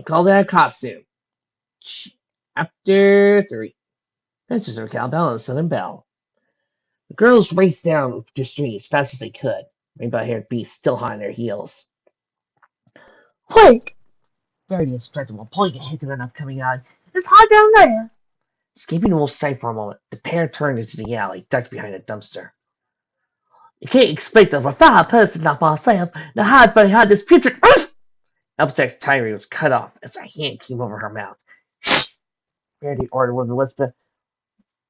Call that a costume. Chapter 3. Adventures of Cowbell and Southern Belle. The girls raced down the street as fast as they could, rainbow-haired beasts still hot on their heels. Quick! Verity instructed while pulling ahead to an upcoming eye. It's hot down there! Escaping the wolf's sight for a moment, the pair turned into the alley, ducked behind a dumpster. You can't expect a refined person like myself to hide behind this putrid earth! Applejack's tirade was cut off as a hand came over her mouth. Shh! Verity ordered with a whisper.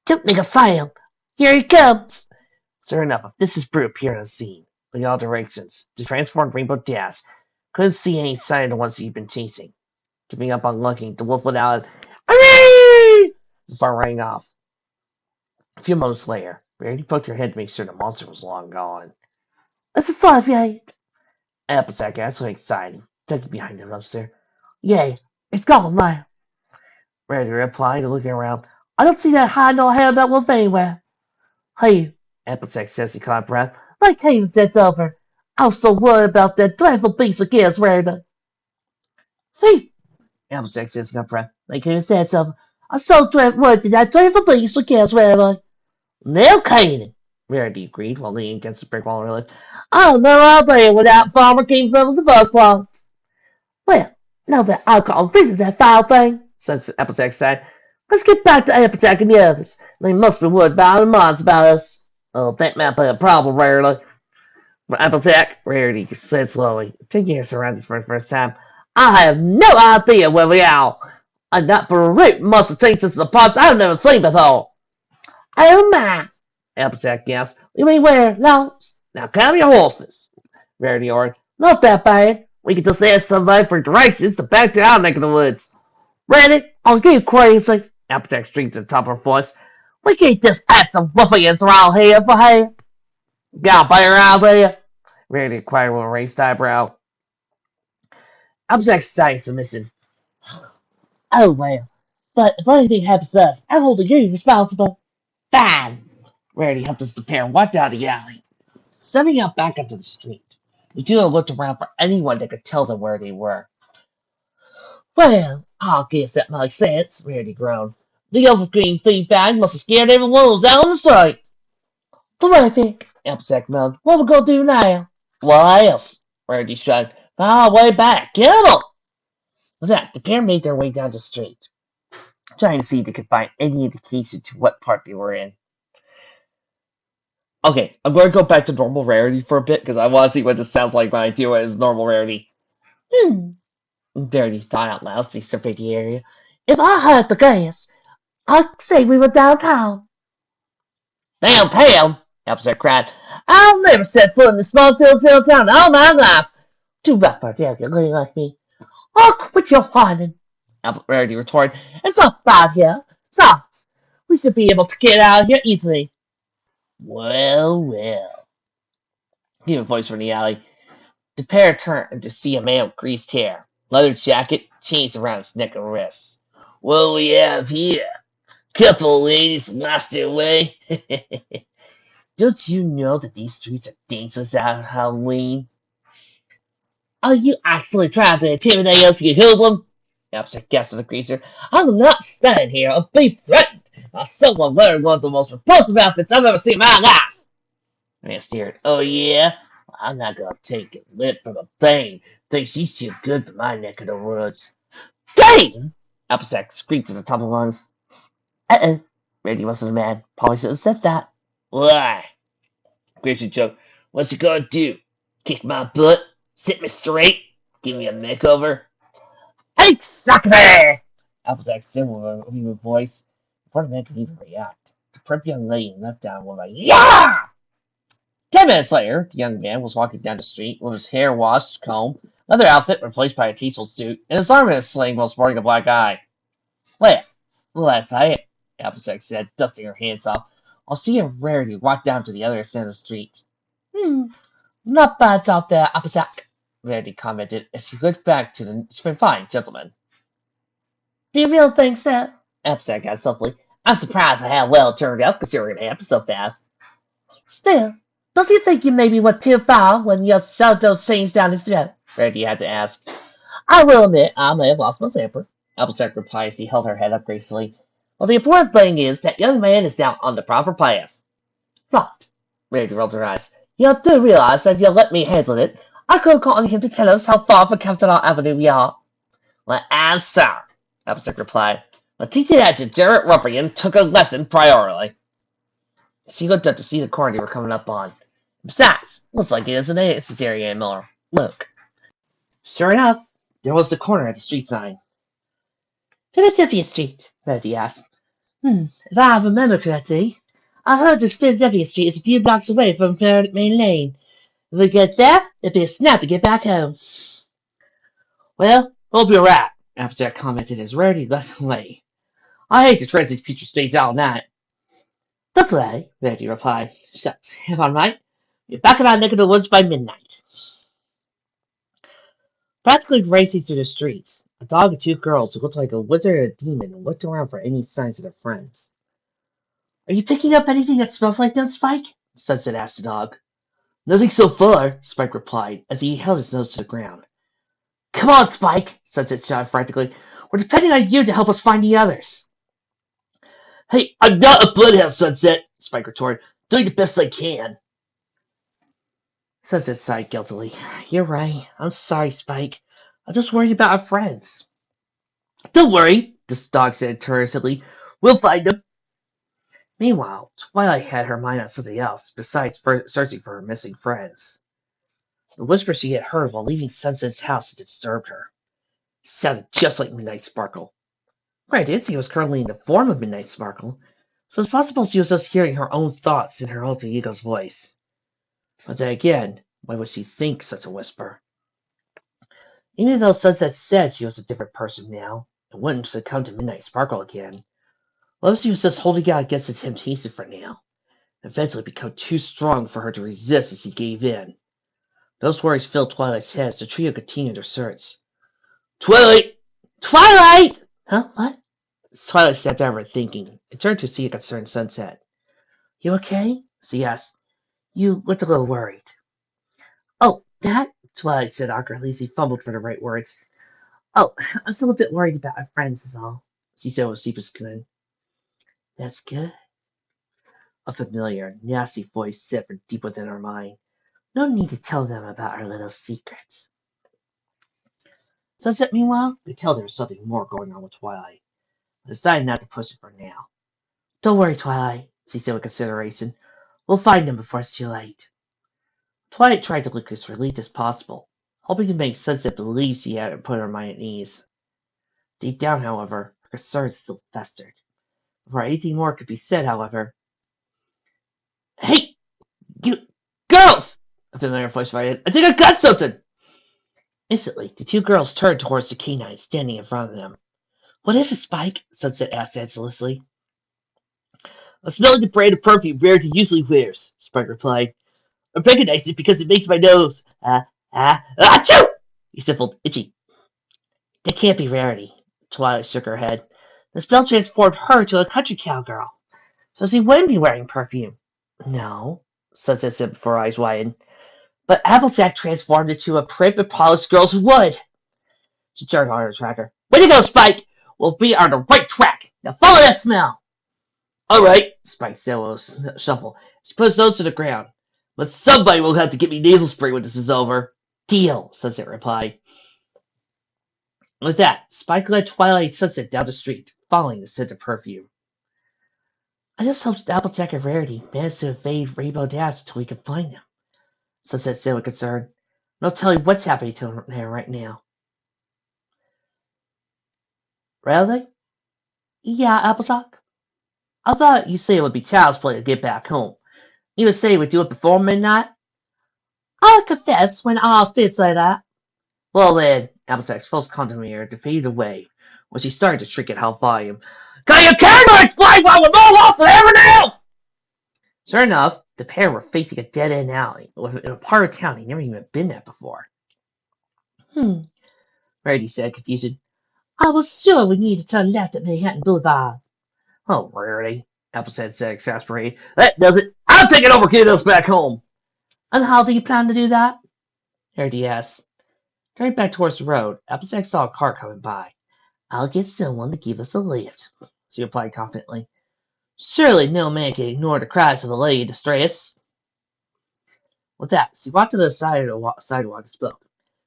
Don't make a sound. Here he comes. Sure enough, a vicious brute appeared on the scene, looking all directions. The transformed Rainbow Dash couldn't see any sign of the ones he'd been chasing. Giving up on looking, the wolf let out "Hooray!" before running off. A few moments later, Verity poked her head to make sure the monster was long gone. It's a five yet. Applejack got so excited, tucked behind the dumpster. Yeah, it's gone now. Verity replied, looking around. I don't see that hide nor hair that wolf anywhere. Hey, Applejack says he caught breath. like he said over. I was so worried about that dreadful beast again, Rarity. See, Applejack says he caught breath. like he said over. I so worried that dreadful beast again, Rarity. No kidding, Verity agreed while leaning against the brick wall of her lip. I don't know all day where that farmer came from in the first place. Well, now that I've got rid of that foul thing, said Applejack sighed. Let's get back to Applejack and the others. They must be worried about their minds about us. Oh, that might be a problem, Rarely. But Applejack, Rarity said slowly, taking her surroundings for the first time. I have no idea where we are. And that brute must have taken us to parts I've never seen before. Oh my, Applejack gasped. You mean where? Lost? Now count your horses, Rarity ordered. Not that bad. We can just ask somebody for directions to back to our neck of the woods. Ready? Are you crazy? Applejack screamed at the top of her voice. We can't just ask some ruffians around here for help. Got a better idea? Rarity inquired with a raised eyebrow. Applejack's sighs are missing. Oh well. But if anything happens to us, I'm holding you responsible. Fine. Rarity helped us to pair and walked out of the alley. Stepping out back onto the street, the duo looked around for anyone that could tell them where they were. Well, I guess that makes sense, Rarity groaned. The overgreen feedback must have scared everyone who was out on the street. Terrific, Applejack moaned. What are we going to do now? What else? Rarity shrugged. Our way back. Get 'em! With that, the pair made their way down the street, trying to see if they could find any indication to what part they were in. Okay, I'm going to go back to normal Rarity for a bit, because I want to see what this sounds like when I do it as normal Rarity. Verity thought out loud as they surveyed the area. If I had to guess, I'd say we were downtown. Downtown? Applejack cried. I'll never set foot in the small Philadelphia town all my life. Too rough for a delicate like me. Oh, quit your whining, Rarity retorted. It's not bad here. Soft. We should be able to get out of here easily. Well, well, came a voice from the alley. The pair turned to see a man with greased hair, leather jacket, chains around his neck and wrists. What we have here? Couple of ladies lost their way. Don't you know that these streets are dangerous at Halloween? Are you actually trying to intimidate us, you hoodlum? Applejack guessed at the greaser. I will not stand here and be threatened by someone wearing one of the most repulsive outfits I've ever seen in my life. The man stared. Oh, yeah? Well, I'm not going to take a lip from a thing. Think she's too good for my neck of the woods. Dane! Applejack screamed at the top of lungs. Uh-oh. Rarity wasn't a man. Probably should have said that. Why? Grayson joked. What's you gonna do? Kick my butt? Sit me straight? Give me a makeover? Exactly! Applejack said with a even voice. Before the man could even react, the prim young lady let down with a "Yeah!" 10 minutes later, the young man was walking down the street with his hair washed, combed, leather outfit replaced by a tasteful suit, and his arm in a sling while sporting a black eye. Well, that's it, Applejack said, dusting her hands off, while she and Rarity walked down to the other side of the street. Not bad out there, Applejack, Rarity commented as he looked back to the fine gentleman. Do you really think so? Applejack asked softly. I'm surprised at how well it turned out considering it happened so fast. Still, does he think you maybe went too far when you shoved those chains down his throat? Rarity had to ask. I will admit I may have lost my temper, Applejack replied as he held her head up gracefully. Well, the important thing is that young man is now on the proper path. Right. Rarity rolled her eyes. You do realize that if you let me handle it, I could have called him to tell us how far from Capital Avenue we are. Well, I'm sorry, Applejack replied. But teaching that degenerate ruffian took a lesson priorly. She looked up to see the corner they were coming up on. Besides, looks like it isn't necessary anymore. Look. Sure enough, there was the corner at the street sign. Philadelphia Street, Betty asked. If I remember correctly, I heard that Philadelphia Street is a few blocks away from Main Lane. If we get there, it'd be a snap to get back home. Well, hope you're right, Applejack commented as Rarity left away. I hate to trace these future streets all night. That's right, Rarity replied. Shucks, if I'm right, you're back in our neck of the woods by midnight. Practically racing through the streets, a dog and two girls who looked like a wizard or a demon looked around for any signs of their friends. Are you picking up anything that smells like them, Spike? Sunset asked the dog. Nothing so far, Spike replied as he held his nose to the ground. Come on, Spike, Sunset shouted frantically. We're depending on you to help us find the others. Hey, I'm not a bloodhound, Sunset, Spike retorted. Doing the best I can. Sunset sighed guiltily. You're right. I'm sorry, Spike. I'm just worried about our friends. Don't worry, the dog said tersely. We'll find them. Meanwhile, Twilight had her mind on something else besides searching for her missing friends. The whisper she had heard while leaving Sunset's house had disturbed her. It sounded just like Midnight Sparkle. Granted, she was currently in the form of Midnight Sparkle, so it's possible she was just hearing her own thoughts in her alter ego's voice. But then again, why would she think such a whisper? Even though Sunset said she was a different person now, and wouldn't succumb to Midnight Sparkle again, what if she was just holding out against the temptation for now, and eventually become too strong for her to resist as she gave in? Those worries filled Twilight's head as the trio continued their search. Twilight! Twilight! Huh? What? Twilight sat down for thinking, and turned to see a concerned Sunset. You okay? She asked. You looked a little worried. Oh, that? Twilight said awkwardly as he fumbled for the right words. Oh, I'm still a bit worried about our friends is all, she said with a sheepish grin. That's good. A familiar, nasty voice said from deep within her mind. No need to tell them about our little secrets. Sunset, meanwhile, could tell there was something more going on with Twilight, but decided not to push it for now. Don't worry, Twilight, she said with consideration. We'll find them before it's too late. Twilight tried to look as relieved as possible, hoping to make Sunset believe she hadn't put her mind at ease. Deep down, however, her concerns still festered. Before anything more could be said, however, Hey, you girls! A familiar voice invited. I think I got something! Instantly, the two girls turned towards the canine standing in front of them. What is it, Spike? Sunset asked anxiously. I smell the brand of perfume Rarity usually wears, Spike replied. I recognize it because it makes my nose. Achoo! He sniffled, itchy. That can't be Rarity. Twilight shook her head. The spell transformed her to a country cowgirl, so she wouldn't be wearing perfume. No, Sunset said before her eyes widened. But Applejack transformed into a prim and polished girl who would. She turned on her tracker. Way to go, Spike! We'll be on the right track. Now follow that smell. All right, Spike said with a shuffle. She put his nose to the ground. But somebody will have to get me nasal spray when this is over. Deal, Sunset replied. With that, Spike led Twilight and Sunset down the street, following the scent of perfume. I just hope Applejack and Rarity manage to evade Rainbow Dash until we can find them, Sunset said with concern. No telling what's happening to him there right now. Really? Yeah, Applejack? I thought you said it would be child's play to get back home. You would say we'd do it before midnight? I'll confess when I said say that. Well then, Applejack's false contemplator faded away when she started to shriek at half volume. Can you cannot explain why we're all off the avenue? Sure enough, the pair were facing a dead-end alley in a part of town they'd never even been at before. Rarity said, confused. I was sure we needed to turn left at Manhattan Boulevard. Oh, Rarity, Applejack said, exasperated. That does it. I'll take it over, get us back home. And how do you plan to do that? Rarity asked. Turning back towards the road, Applejack saw a car coming by. I'll get someone to give us a lift, She replied confidently. surely no man can ignore the cries of a lady in distress. With that, she walked to the side of the sidewalk and spoke.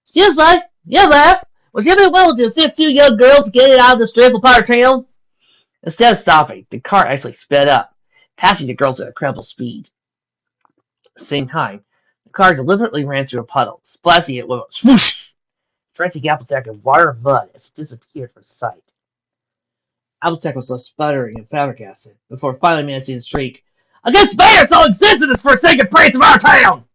Excuse me, you there? Was anybody willing to assist two young girls getting out of this dreadful part of town? Instead of stopping, the car actually sped up, passing the girls at incredible speed. At the same time, the car deliberately ran through a puddle, splashing it with a swoosh, drenching Applejack in water and mud as it disappeared from sight. Applejack was left sputtering and flabbergasted before finally managing to shriek, "Against Bears all exist in this forsaken praise of our town!"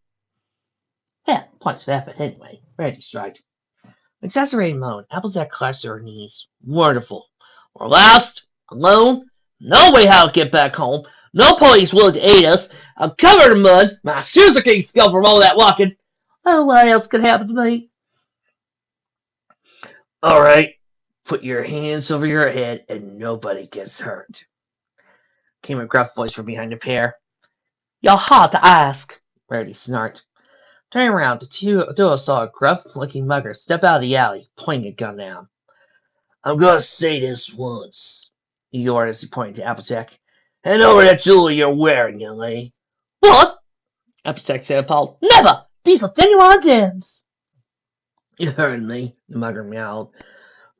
Well, points of effort anyway. Rarity striked. With exasperated moan, Applejack collapsed to her knees. Wonderful. We're lost, alone, no way how to get back home, no police willing to aid us, I'm covered in mud, my shoes are getting scuffed from all that walking. Oh, what else could happen to me? All right, put your hands over your head and nobody gets hurt, came a gruff voice from behind the pair. You're hard to ask, Rarity snarked. Turning around, the duo saw a gruff-looking mugger step out of the alley, pointing a gun at him. I'm gonna say this once, he ordered as he pointed to Applejack. Hand over that jewelry you're wearing, young lady. What? Applejack said, appalled. Never! These are genuine gems. You heard me, the mugger meowed.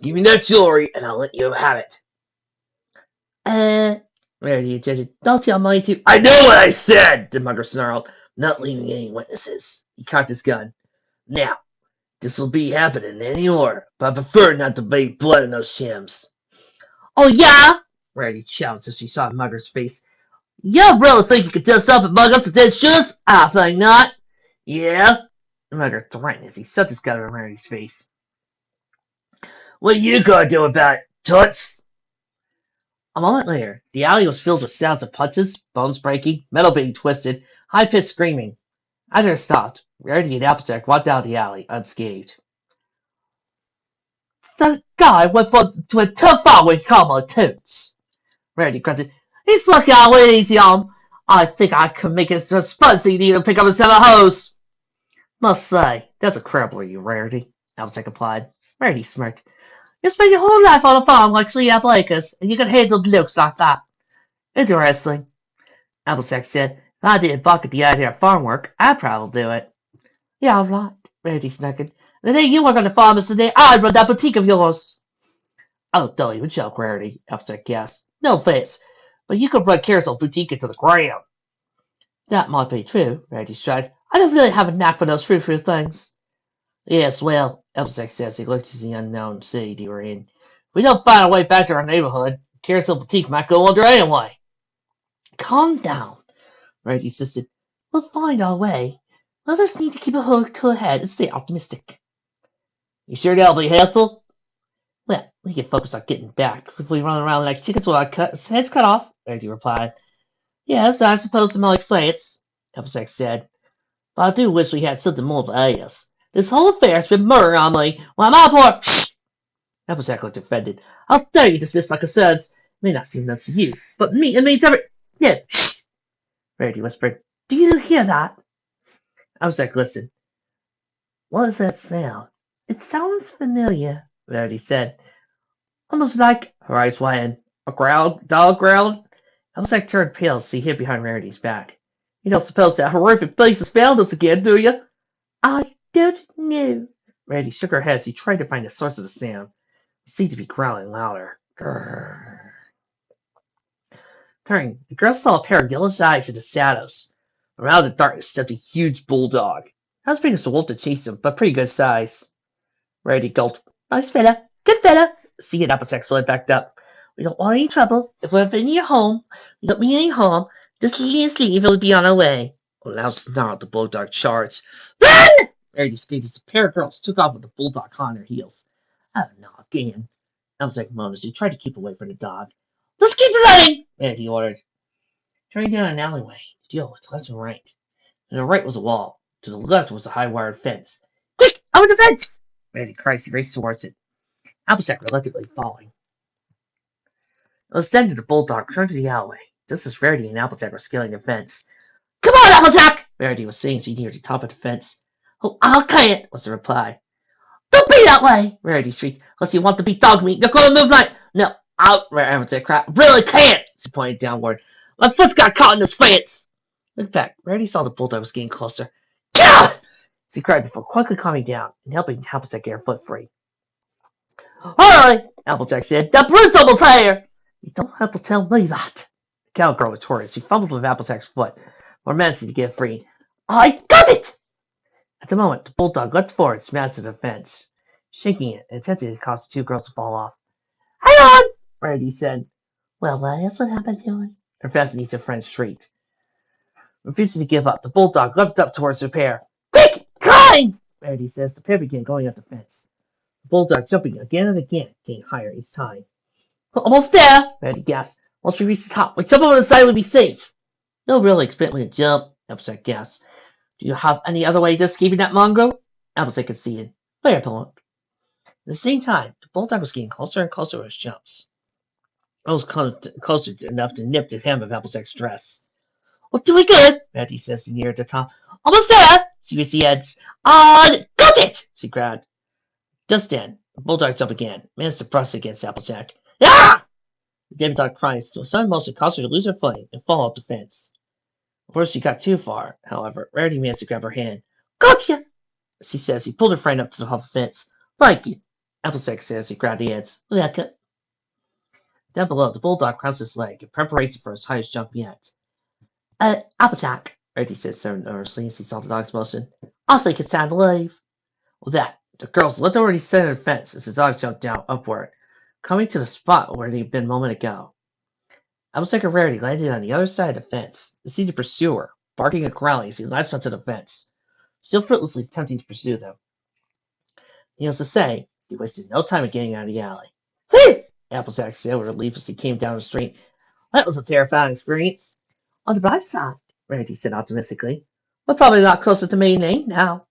Give me that jewelry and I'll let you have it. Rarity objected. Don't tell me to. I know what I said, the mugger snarled, not leaving any witnesses. He cocked his gun. Now, this'll be happening anymore, but I prefer not to be blood in those gems. Oh, yeah? Rarity shouted as she saw the mugger's face. You really think you could do something among us and then shoot us? I think not. Yeah? The mugger threatened as he shoved his gun in Rarity's face. What you gonna do about it, toots? A moment later, the alley was filled with sounds of punches, bones breaking, metal being twisted, high-pitched screaming. After it stopped, Rarity and Applejack walked out of the alley unscathed. The guy went too far with common toots. Rarity grunted. He's lucky I went easy on him. I think I could make it just fuzzy to even pick up a set of hose. Must say, that's a crippler, you Rarity, Applejack replied. Rarity smirked. You spent your whole life on a farm like Slee Appalachus, and you can handle looks like that. Interesting, Applejack said. If I didn't balk at the idea of farm work, I'd probably do it. Yeah, right, Rarity snickered. The day you work on the farm is the day I run that boutique of yours. Oh, don't even joke, Rarity, Applejack gasped. No offense, but you could run Carousel Boutique into the ground. That might be true, Rarity sighed. I don't really have a knack for those frou-frou things. Yes, well, Applejack said as he looked at the unknown city they were in. If we don't find our way back to our neighborhood, Carousel Boutique might go under anyway. Calm down, Rarity insisted. We'll find our way. We'll just need to keep a cool head and stay optimistic. You sure that'll be helpful? Well, we can focus on getting back if we run around like chickens with our heads cut off, Rarity replied. Yes, I suppose some like slants, Applejack said. But I do wish we had something more to aid us. This whole affair's been murder on me. Why, my poor... Applejack looked offended. How dare you dismiss my concerns? It may not seem much to you, but me, it means every... Yeah, Rarity whispered. Do you hear that? Applejack listened. What does that sound? It sounds familiar, Rarity said. Almost like... Her eyes widened. A growl? Dog growled? Applejack turned pale as he hid behind Rarity's back. You don't suppose that horrific place has found us again, do you? I don't know. Rarity shook her head as she tried to find the source of the sound. It seemed to be growling louder. Grrr. Turning, the girl saw a pair of yellowish eyes in the shadows. Around the darkness stepped a huge bulldog. Not as big as the wolf that chased him, but pretty good size. Rarity gulped. Nice fella. Good fella. She and Applejack slowly backed up. We don't want any trouble. If we're in your home, we don't mean any harm. Just leave and we'll be on our way. Well, now snarled the bulldog charged. Run! Rarity screamed as the pair of girls took off with the bulldog on their heels. Oh, no, again. Applejack moaned as he tried to keep away from the dog. Just keep running, Rarity ordered. Turning down an alleyway, the duo was left and right. To the right was a wall. To the left was a high wired fence. Quick, over the fence! Rarity cried as he raced towards it. Applejack reluctantly following. It was then that the bulldog turned to the alleyway, just as Rarity and Applejack were scaling the fence. Come on, Applejack! Rarity was saying as he neared the top of the fence. Oh, I can't, was the reply. Don't be that way! Rarity shrieked. Unless you want to be dog meat, you're gonna move like... No, out! Applejack cried. Really can't! She pointed downward. My foot's got caught in this fence! Look back. Rarity saw the bulldog was getting closer. Gah! She cried before quickly calming down and helping Applejack get her foot free. Alright, Applejack said. That brute's almost here! You don't have to tell me that. The cowgirl retorted. She fumbled with Applejack's foot, more managing to get free. I got it! At the moment, the bulldog leapt forward, smashed at the fence, shaking it, and attempting to cause the two girls to fall off. Hang on! Rarity said. Well, that's what happened to him. Her fascinating friend shrieked. Refusing to give up, the bulldog leapt up towards the pair. Quick! Climb! Rarity says. The pair began going up the fence. The bulldog jumping again and again, getting higher each time. Almost there! Rarity gasped. Once we reach the top, we jump over the side, we'll be safe. No, really, expect me to jump, Applejack gasped. Do you have any other way of escaping that mongrel? Applejack conceded. Later, Pullen. At the same time, the bulldog was getting closer and closer with his jumps. It was closer enough to nip the hem of Applejack's dress. We're doing good, Rarity says near the top. Almost there! She raised the edge. Got it! She cried. Just then, the bulldog jumped again, managed to press against Applejack. Ah! The debutante cried, so a sudden motion caused her to lose her footing and fall off the fence. Before she got too far, however, Rarity managed to grab her hand. Gotcha! She says. He pulled her friend up to the top of the fence. Like you. Applejack says. He grabbed the ends. Like down below, the bulldog crossed his leg in preparation for his highest jump yet. Applejack, Rarity said so nervously as he saw the dog's motion. I think it's time to leave. With that, the girls looked over the center of the fence as the dog jumped down upward, coming to the spot where they'd been a moment ago. Applejack and Rarity landed on the other side of the fence to see the pursuer, barking and growling as he latched onto the fence, still fruitlessly attempting to pursue them. Needless to say, he wasted no time in getting out of the alley. Whew! Applejack said with relief as he came down the street. That was a terrifying experience. On the bright side, Rarity said optimistically, we're probably a lot closer to Maiden Lane now.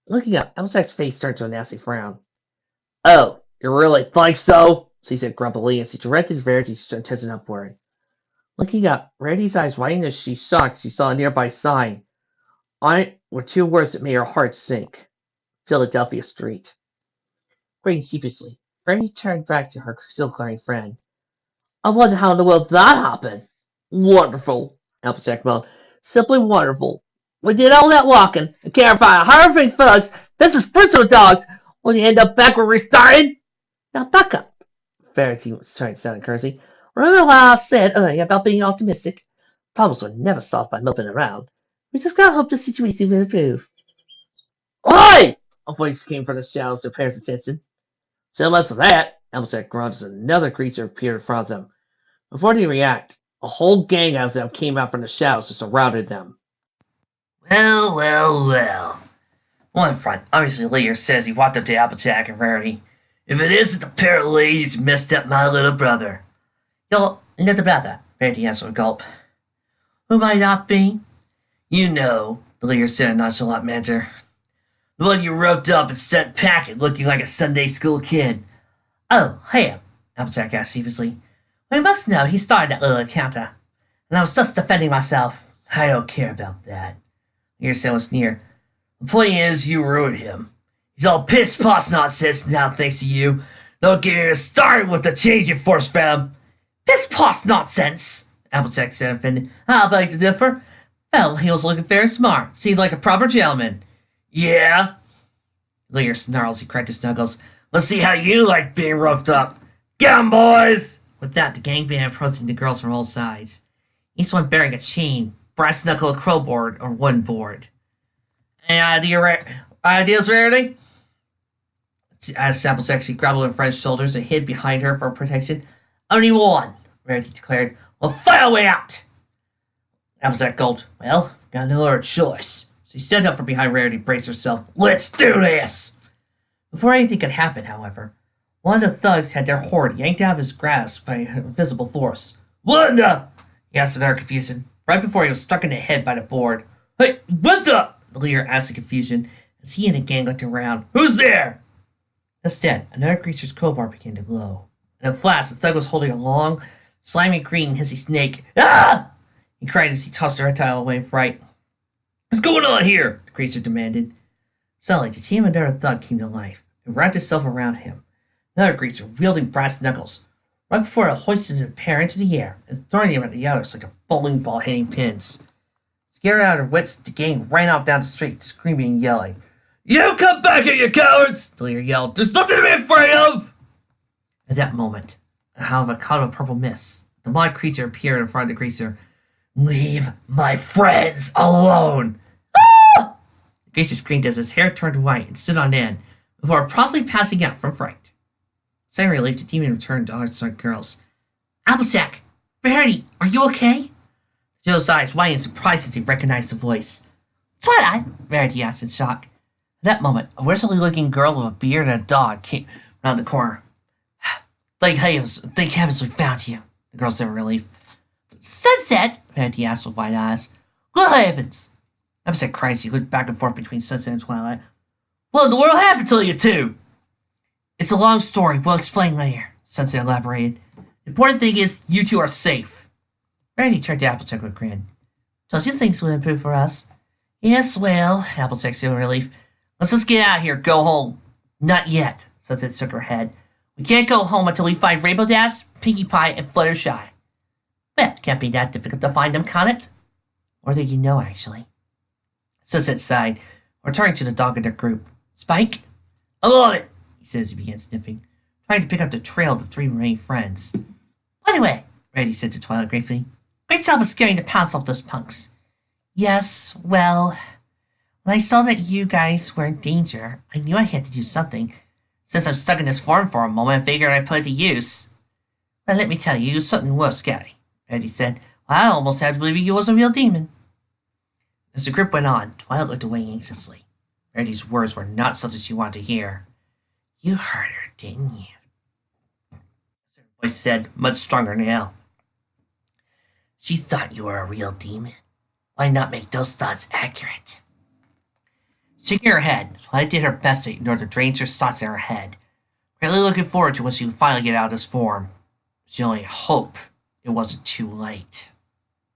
Looking up, Applejack's face turned to a nasty frown. Oh, you really think so? She said grumpily as she directed Rarity's attention upward. Looking up, Rarity's eyes widened as she saw a nearby sign. On it were two words that made her heart sink. Philadelphia Street. Grinning sheepishly, Rarity turned back to her still-crying friend. I wonder how in the world that happened. Wonderful, Applejack moaned. Simply wonderful. We did all that walking and can't find 100 thugs. This is Bristol dogs. Will you end up back where we started? Now back up. Rarity was trying to sound encouraging. Remember what I said earlier about being optimistic? Problems were never solved by moping around. We just gotta hope the situation will improve. Oi! A voice came from the shadows to Pear's attention. So much for that, Applejack groaned as another creature appeared in front of them. Before they react, a whole gang of them came out from the shadows and surrounded them. Well. One front, obviously Lear says he walked up to Applejack and Rarity. If it isn't the pair of ladies who messed up my little brother. Your little brother? Rarity answered with a gulp. Who might that be? You know, the Lear said in a nonchalant manner. The one you roped up and sent packing looking like a Sunday school kid. Oh, him? Applejack asked sheepishly. We must know he started that little encounter. And I was just defending myself. I don't care about that. Lear said with a sneer. The point is, you ruined him. He's all piss-poss nonsense now thanks to you. Don't get me started with the change you forced from him. Piss-poss nonsense, Applejack said offended. I beg to differ. Well, he was looking very smart. Seems like a proper gentleman. Yeah? Lear snarls. He cracked his knuckles. Let's see how you like being roughed up. Get 'em, boys! With that, the gang began approaching the girls from all sides. Each one bearing a chain, brass knuckle, a crowbar, or one board. Any ideas, Rarity? As Applejack grappled her friend's shoulders and hid behind her for protection. Only one, Rarity declared. Well, fight our way out! Applejack gulped. Well, got no other choice. She stood up from behind Rarity and braced herself. Let's do this! Before anything could happen, however, one of the thugs had their hoard yanked out of his grasp by a visible force. What the? He asked in utter confusion, right before he was struck in the head by the board. Hey, what the? The leader asked in confusion as he and the gang looked around. Who's there? Instead, another creature's crowbar began to glow. In a flash, the thug was holding a long, slimy green, hissy snake. Ah! He cried as he tossed the reptile away in fright. What's going on here? The creature demanded. Suddenly, the team of another thug came to life and wrapped itself around him. Another greaser wielding brass knuckles, right before it hoisted the pair into the air and throwing them at the others like a bowling ball hitting pins. Scared out of their wits, the gang ran off down the street, screaming and yelling. You come back here, you cowards! The leader yelled. There's nothing to be afraid of! At that moment, out of a cloud of purple mist, the demonic creature appeared in front of the greaser. Leave my friends alone! Ah! The greaser screamed as his hair turned white and stood on end, before promptly passing out from fright. Saying relief, the demon returned to the girls. Applesack! Verity, are you okay? Joe's eyes widened in surprise as he recognized the voice. Twilight? Verity asked in shock. At that moment, a wizardly-looking girl with a beard and a dog came around the corner. Thank heavens we found you, the girl said in relief. Sunset? Verity asked with wide eyes. Good heavens! Applesack cried as he looked back and forth between Sunset and Twilight. What in the world happened to you two? It's a long story. We'll explain later, Sunset elaborated. The important thing is you two are safe. Verity turned to Applejack with a grin. Don't you think will improve for us? Yes, well, Applejack said with relief. Let's just get out of here. Go home. Not yet, Sunset shook her head. We can't go home until we find Rainbow Dash, Pinkie Pie, and Fluttershy. Well, it can't be that difficult to find them, can it? Or do you know, actually? Sunset sighed, returning to the dog in their group. Spike? I love it, he said as he began sniffing, trying to pick up the trail of the three remaining friends. By the way, Reddy said to Twilight gratefully, great job of scaring the pants off those punks. Yes, well, when I saw that you guys were in danger, I knew I had to do something. Since I'm stuck in this form for a moment, I figured I'd put it to use. But let me tell you, something was scary, Reddy said. Well, I almost had to believe you was a real demon. As the group went on, Twilight looked away anxiously. Reddy's words were not something she wanted to hear. You heard her, didn't you? Her voice said, much stronger now. She thought you were a real demon. Why not make those thoughts accurate? Shaking her head, Twilight did her best to ignore the stranger's thoughts in her head, greatly looking forward to when she would finally get out of this form. She only hoped it wasn't too late.